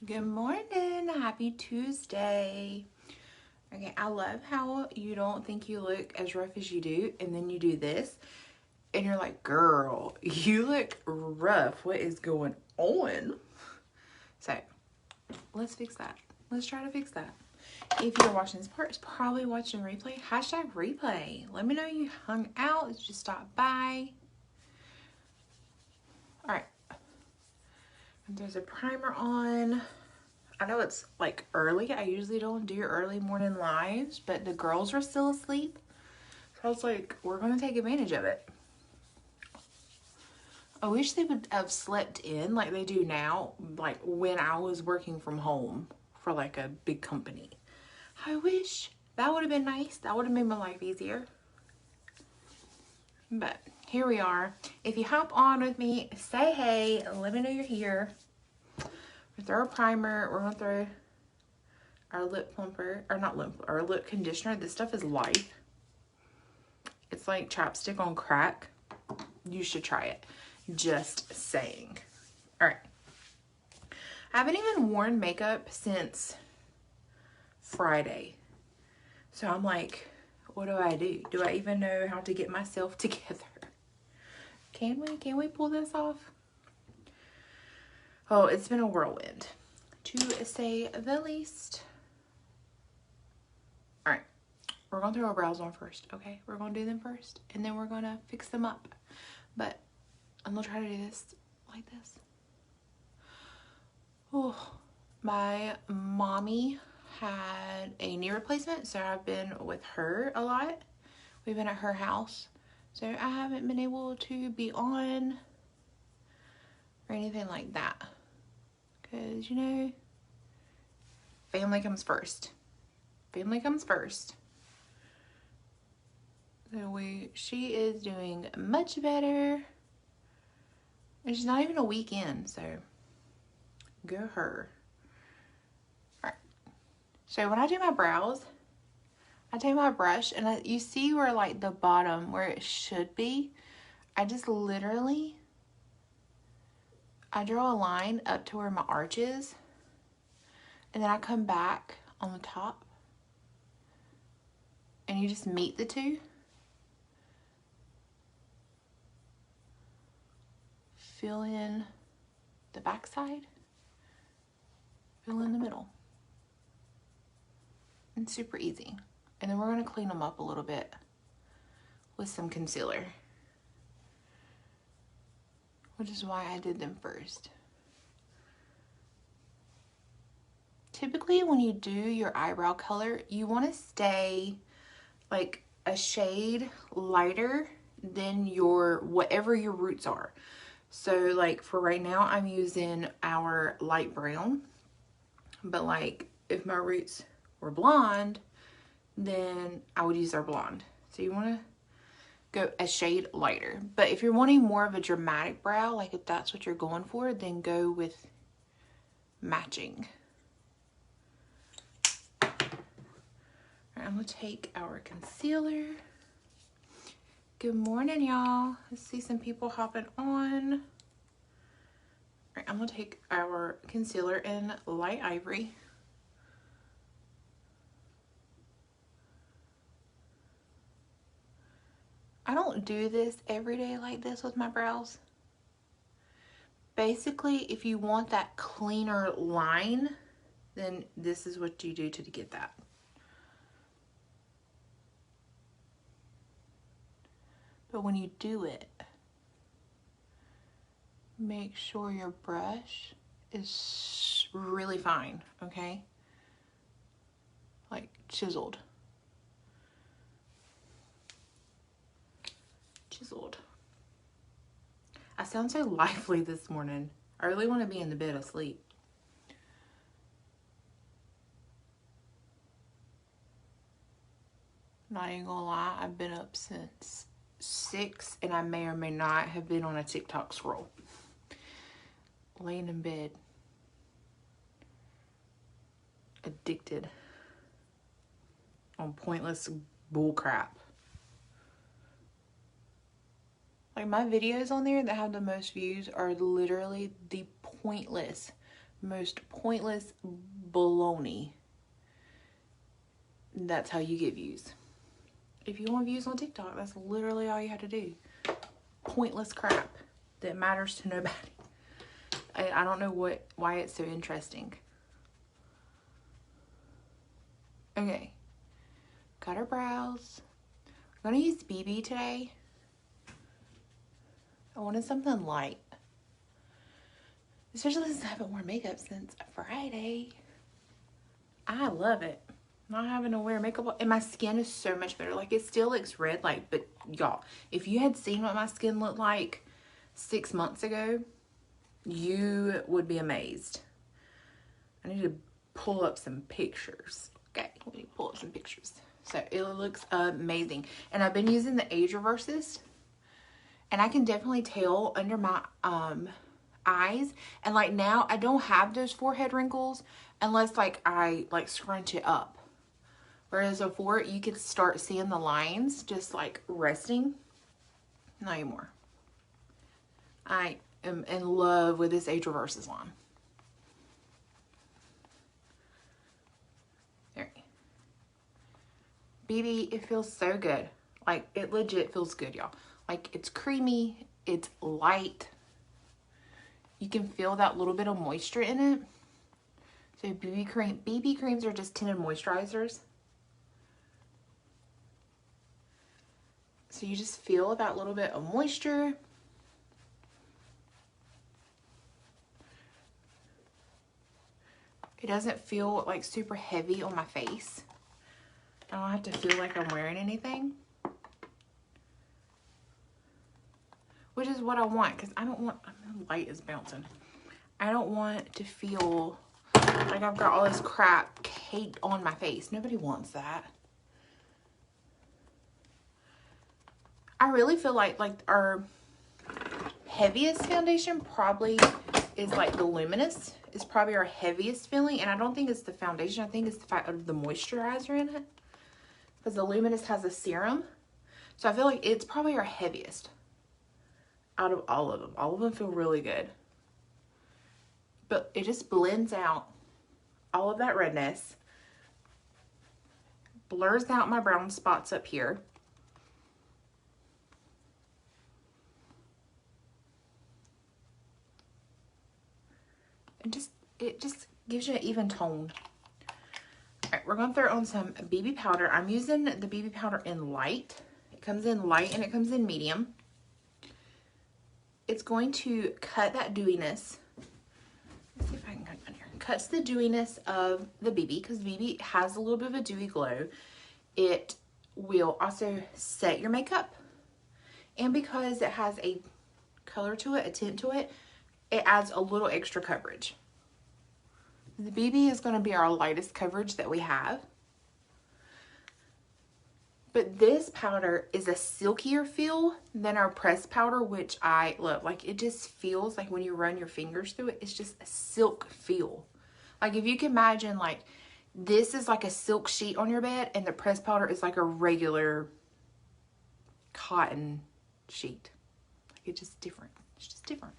Good morning. Happy Tuesday. Okay, I love how you don't think you look as rough as you do, and then you do this, and you're like, girl, you look rough. What is going on? So, let's fix that. Let's try to fix that. If you're watching this part, it's probably watching replay. Hashtag replay. Let me know you hung out. Just stop by. Alright. There's a primer on. I know it's like early. I usually don't do early morning lives, but the girls are still asleep. So I was like, we're going to take advantage of it. I wish they would have slept in like they do now, like when I was working from home for like a big company. I wish that would have been nice. That would have made my life easier. But here we are. If you hop on with me, say hey, let me know you're here. We throw a primer. We're going to throw our lip plumper, or not lip, our lip conditioner. This stuff is light. It's like chapstick on crack. You should try it. Just saying. All right. I haven't even worn makeup since Friday. So I'm like, what do I do? Do I even know how to get myself together? Can we pull this off? Oh, it's been a whirlwind, to say the least. All right. We're going to throw our brows on first, okay? We're going to do them first, and then we're going to fix them up. But I'm going to try to do this like this. Oh, my mommy had a knee replacement, so I've been with her a lot. We've been at her house, so I haven't been able to be on or anything like that. Because, you know, family comes first. Family comes first. So she is doing much better. And she's not even a week in, so go her. Alright. So when I do my brows, I take my brush and you see where like the bottom where it should be, I just literally, I draw a line up to where my arch is, and then I come back on the top, and you just meet the two. Fill in the back side, fill in the middle. It's super easy. And then we're going to clean them up a little bit with some concealer, which is why I did them first. Typically when you do your eyebrow color, you want to stay like a shade lighter than your whatever your roots are. So like for right now, I'm using our light brown, but like if my roots were blonde, then I would use our blonde. So you want to go a shade lighter. But if you're wanting more of a dramatic brow, like if that's what you're going for, then go with matching. All right, I'm going to take our concealer. Good morning, y'all. Let's see some people hopping on. All right, I'm going to take our concealer in Light Ivory. I don't do this every day like this with my brows. Basically, if you want that cleaner line, then this is what you do to get that. But when you do it, make sure your brush is really fine, okay? Like chiseled. Chiseled. I sound so lively this morning. I really want to be in the bed asleep. Not even gonna lie, I've been up since 6 and I may or may not have been on a TikTok scroll. Laying in bed. Addicted on pointless bull crap. Like my videos on there that have the most views are literally the pointless, most pointless baloney. That's how you get views. If you want views on TikTok, that's literally all you have to do. Pointless crap that matters to nobody. I don't know why it's so interesting. Okay. Got our brows. I'm going to use BB today. I wanted something light. Especially since I haven't worn makeup since Friday. I love it. Not having to wear makeup. And my skin is so much better. Like, it still looks red. Like, but y'all, if you had seen what my skin looked like 6 months ago, you would be amazed. I need to pull up some pictures. Okay, let me pull up some pictures. So, it looks amazing. And I've been using the age reverses. And I can definitely tell under my eyes. And like now, I don't have those forehead wrinkles unless like I like scrunch it up. Whereas before, you could start seeing the lines just like resting. Not anymore. I am in love with this age reverses line. There. BB, it feels so good. Like, it legit feels good, y'all. Like, it's creamy. It's light. You can feel that little bit of moisture in it. So BB creams are just tinted moisturizers. So you just feel that little bit of moisture. It doesn't feel like super heavy on my face. I don't have to feel like I'm wearing anything. Which is what I want, because I don't want, the light is bouncing. I don't want to feel like I've got all this crap caked on my face. Nobody wants that. I really feel like our heaviest foundation probably is like the Luminous. Is probably our heaviest feeling. And I don't think it's the foundation. I think it's the fact of the moisturizer in it. Because the Luminous has a serum. So I feel like it's probably our heaviest out of all of them. All of them feel really good. But it just blends out all of that redness. Blurs out my brown spots up here. And it just gives you an even tone. All right, we're going to throw on some BB powder. I'm using the BB powder in light. It comes in light and it comes in medium. It's going to cut that dewiness. Let's see if I can cut it here. Cuts the dewiness of the BB, because BB has a little bit of a dewy glow. It will also set your makeup. And because it has a color to it, a tint to it, it adds a little extra coverage. The BB is going to be our lightest coverage that we have. But this powder is a silkier feel than our pressed powder, which I love. Like, it just feels like when you run your fingers through it, it's just a silk feel. Like, if you can imagine, like, this is like a silk sheet on your bed, and the pressed powder is like a regular cotton sheet. Like, it's just different. It's just different.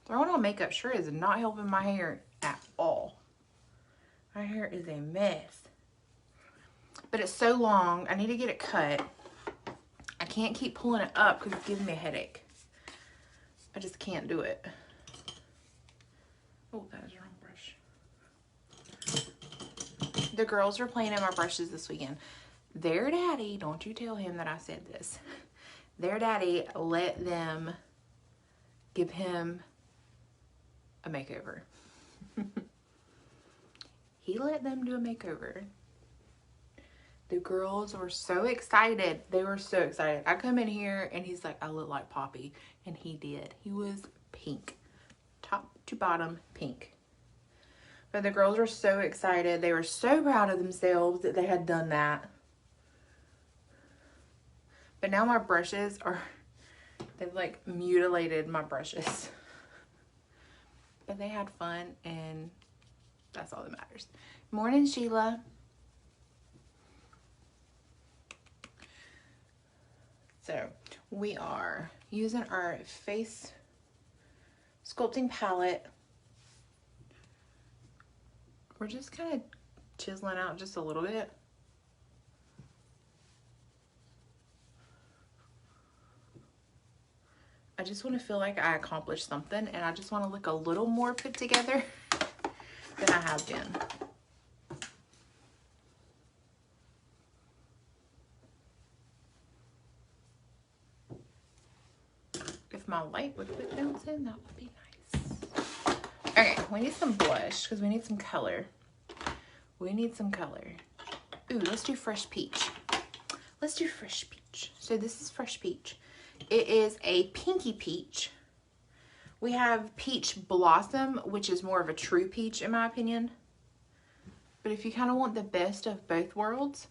Throwing on makeup sure is not helping my hair at all. My hair is a mess. But it's so long, I need to get it cut. I can't keep pulling it up because it's giving me a headache. I just can't do it. Oh, that is the wrong brush. The girls were playing in my brushes this weekend. Their daddy, don't you tell him that I said this. Their daddy let them give him a makeover. He let them do a makeover. The girls were so excited. They were so excited. I come in here and he's like, I look like Poppy. And he did. He was pink. Top to bottom pink. But the girls were so excited. They were so proud of themselves that they had done that. But now my brushes are, they've like mutilated my brushes. But they had fun, and that's all that matters. Morning, Sheila. So we are using our face sculpting palette. We're just kind of chiseling out just a little bit. I just want to feel like I accomplished something, and I just want to look a little more put together than I have been. If my light would put bounce in, that would be nice. Okay, we need some blush because we need some color. We need some color. Ooh, let's do fresh peach. Let's do fresh peach. So this is fresh peach. It is a pinky peach. We have peach blossom, which is more of a true peach in my opinion. But if you kind of want the best of both worlds,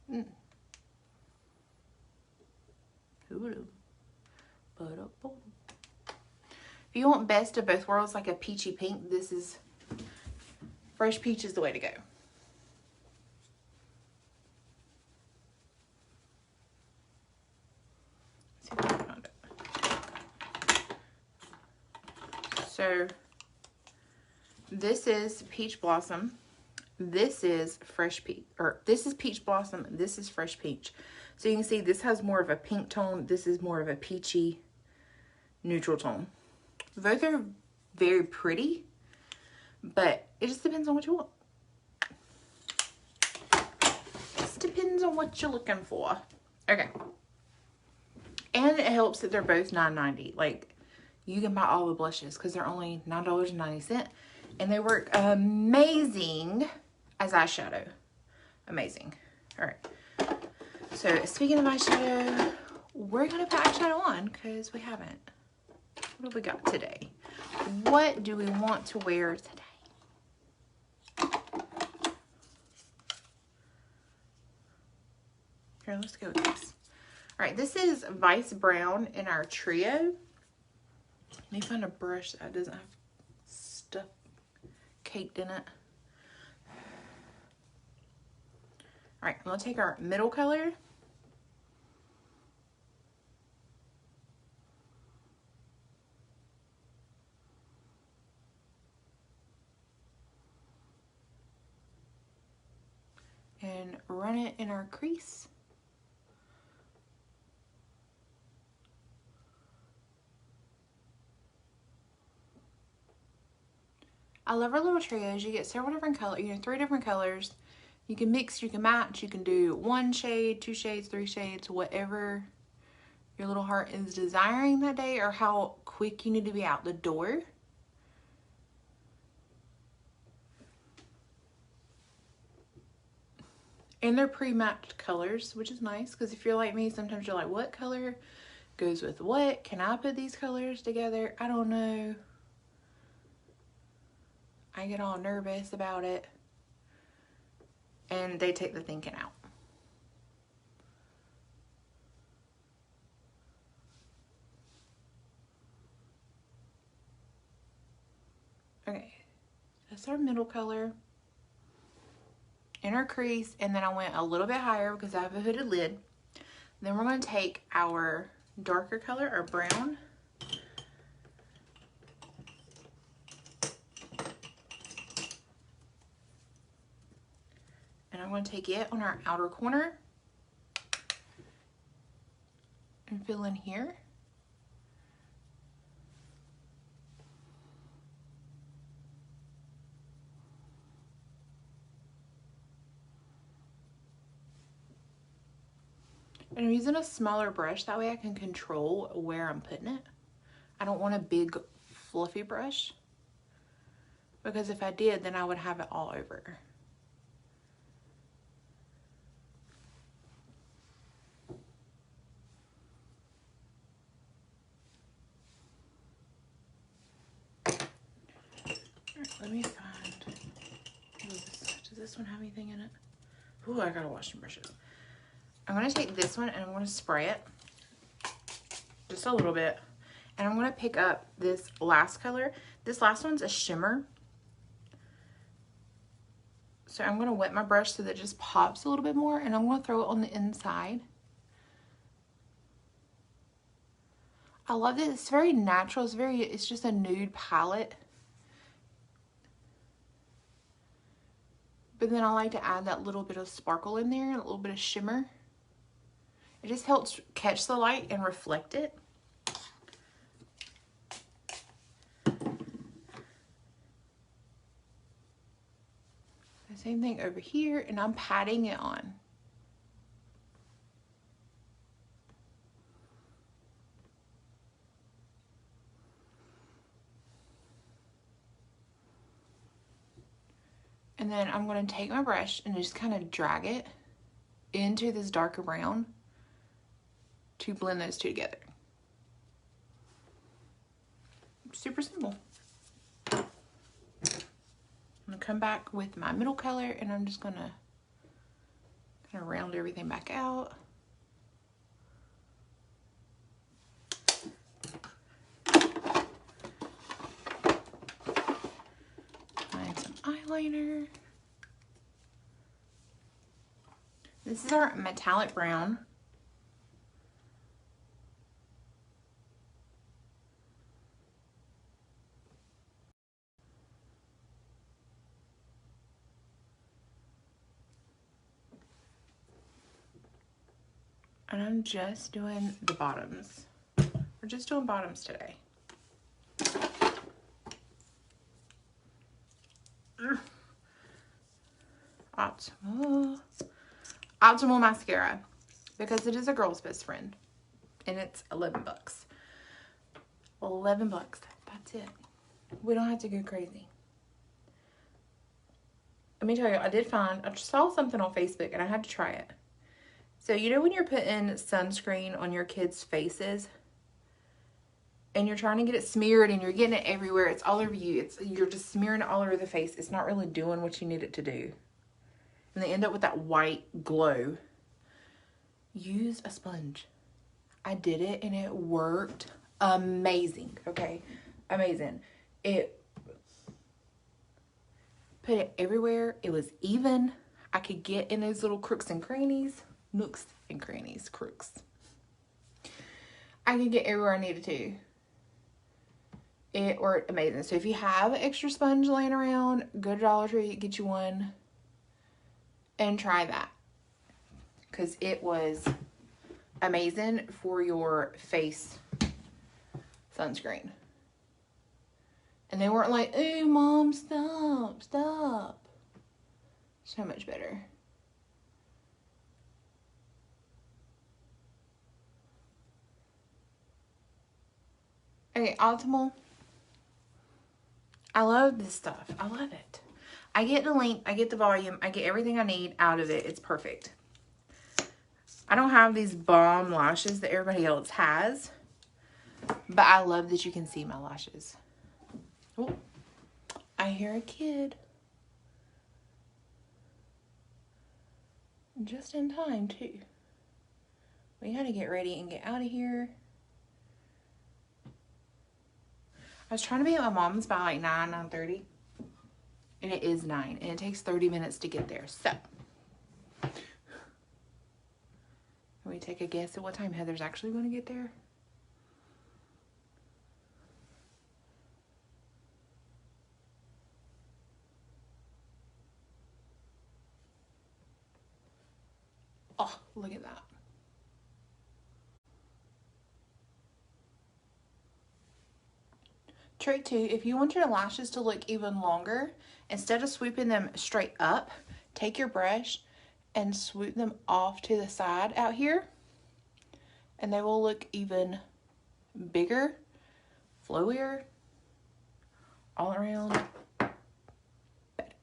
if you want best of both worlds, like a peachy pink, this is fresh peach is the way to go. Let's see if I can find it. So this is peach blossom. This is fresh peach, or this is peach blossom. This is fresh peach. So you can see this has more of a pink tone. This is more of a peachy neutral tone. Both are very pretty, but it just depends on what you want. Just depends on what you're looking for. Okay. And it helps that they're both $9.90. Like, you can buy all the blushes because they're only $9.90. And they work amazing as eyeshadow. Amazing. All right. So, speaking of eyeshadow, we're going to put eyeshadow on because we haven't. What have we got today? What do we want to wear today? Here, let's go with this. All right, this is Vice Brown in our trio. Let me find a brush that doesn't have stuff caked in it. All right, I'm gonna take our middle color. And run it in our crease. I love our little trios. You get several different colors, 3 different colors. You can mix, you can match, you can do 1 shade, 2 shades, 3 shades, whatever your little heart is desiring that day or how quick you need to be out the door. And they're pre-matched colors, which is nice because if you're like me, sometimes you're like, what color goes with what? Can I put these colors together? I don't know. I get all nervous about it. And they take the thinking out. Okay, that's our middle color. In our crease, and then I went a little bit higher because I have a hooded lid. Then we're going to take our darker color, our brown. And I'm going to take it on our outer corner and fill in here. And I'm using a smaller brush, that way I can control where I'm putting it. I don't want a big fluffy brush, because if I did, then I would have it all over. Alright, let me find, does this one have anything in it? Ooh, I gotta wash some brushes. I'm going to take this one and I'm going to spray it just a little bit. And I'm going to pick up this last color. This last one's a shimmer. So I'm going to wet my brush so that it just pops a little bit more. And I'm going to throw it on the inside. I love this. It's very natural. It's just a nude palette. But then I like to add that little bit of sparkle in there, a little bit of shimmer. It just helps catch the light and reflect it. The same thing over here, and I'm patting it on. And then I'm going to take my brush and just kind of drag it into this darker brown to blend those two together. Super simple. I'm going to come back with my middle color, and I'm just going to kind of round everything back out. Find some eyeliner. This is our metallic brown. And I'm just doing the bottoms. We're just doing bottoms today. Optimal mascara, because it is a girl's best friend, and it's 11 bucks. 11 bucks. That's it. We don't have to go crazy. Let me tell you, I saw something on Facebook and I had to try it. So, you know when you're putting sunscreen on your kids' faces and you're trying to get it smeared and you're getting it everywhere, it's all over you. You're just smearing it all over the face. It's not really doing what you need it to do. And they end up with that white glow. Use a sponge. I did it and it worked amazing. Okay, amazing. It put it everywhere. It was even. I could get in those little crooks and crannies. Nooks and crannies. Crooks. I could get everywhere I needed to. It worked amazing. So if you have an extra sponge laying around, go to Dollar Tree, get you one, and try that. Because it was amazing for your face sunscreen. And they weren't like, "Ooh, Mom, stop, stop." So much better. Okay, Optimal. I love this stuff. I love it. I get the length, I get the volume, I get everything I need out of it. It's perfect. I don't have these bomb lashes that everybody else has, but I love that you can see my lashes. Oh, I hear a kid. Just in time, too. We had to get ready and get out of here. I was trying to be at my mom's by like 9:30. And it is 9. And it takes 30 minutes to get there. So, can we take a guess at what time Heather's actually going to get there? Oh, look at that. Trick 2, if you want your lashes to look even longer, instead of swooping them straight up, take your brush and swoop them off to the side out here, and they will look even bigger, flowier, all around better.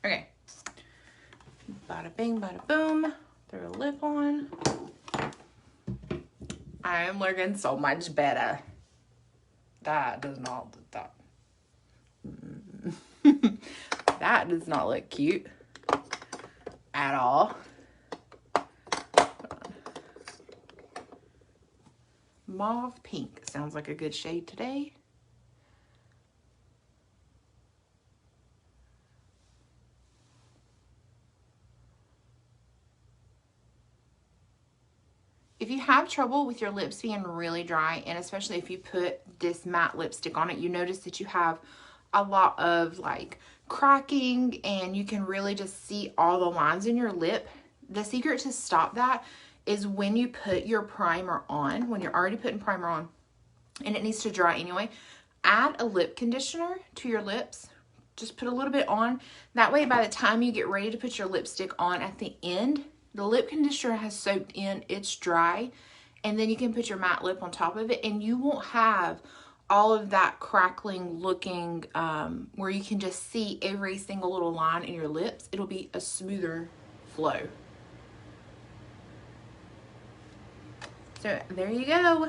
Okay. Bada bing, bada boom. Throw a lip on. I am looking so much better. That does not look that. That does not look cute at all. Mauve pink sounds like a good shade today. If you have trouble with your lips being really dry, and especially if you put this matte lipstick on it, you notice that you have a lot of like cracking and you can really just see all the lines in your lip. The secret to stop that is when you put your primer on, when you're already putting primer on and it needs to dry anyway, add a lip conditioner to your lips. Just put a little bit on. That way, by the time you get ready to put your lipstick on at the end, the lip conditioner has soaked in, it's dry, and then you can put your matte lip on top of it, and you won't have all of that crackling looking where you can just see every single little line in your lips. It'll be a smoother flow. So there you go.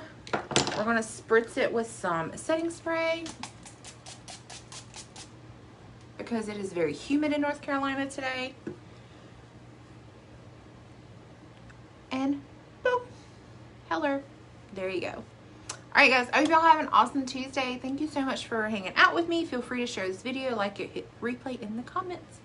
We're going to spritz it with some setting spray because it is very humid in North Carolina today. And boom, hello, there you go. All right, guys, I hope y'all have an awesome Tuesday. Thank you so much for hanging out with me. Feel free to share this video, like it, hit replay in the comments.